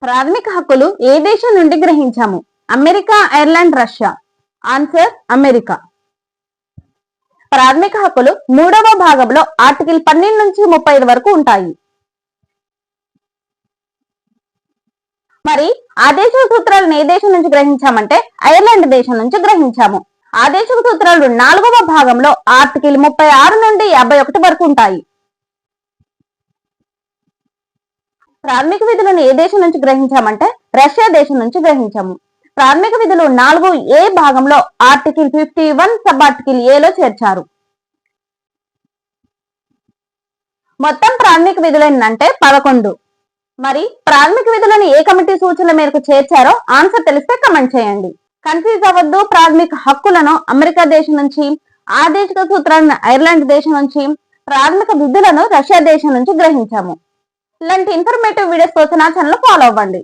ప్రాథమిక హక్కులు ఏ దేశం నుండి గ్రహించాము? America, Ireland, Russia. Answer America. ప్రాథమిక హక్కులు 3వ భాగంలో ఆర్టికల్ 12 నుంచి 35 వరకు ఉంటాయి. మరి ఆదేశిక సూత్రాలను ఏ దేశం నుంచి గ్రహించామంటే ఐర్లాండ్ దేశం నుంచి గ్రహించాము. ఆదేశిక సూత్రాలు 4వ భాగంలో ఆర్టికల్ 36 నుండి 51 వరకు ఉంటాయి. ప్రాథమిక విధులను ఏ దేశం నుంచి గ్రహించామంటే రష్యా దేశం నుంచి గ్రహించాము. ప్రాథమిక విధులు 4A భాగంలో ఆర్టికల్ 51 సబ్ ఆర్టికల్ ఏలో చేర్చారు. మొత్తం ప్రాథమిక విధులు ఏంటంటే 11. మరి ప్రాథమిక విధులను ఏ కమిటీ సూచనల మేరకు చేర్చారో ఆన్సర్ తెలిస్తే కమెంట్ చేయండి. కన్ఫ్యూజ్ అవ్వద్దు. ప్రాథమిక హక్కులను అమెరికా దేశం నుంచి, ఆదేశిక సూత్రాలను ఐర్లాండ్ దేశం నుంచి, ప్రాథమిక విధులను రష్యా దేశం నుంచి గ్రహించాము. ఇలాంటి ఇన్ఫర్మేటివ్ వీడియోస్ కోసం నా ఛానల్ ఫాలో అవ్వండి.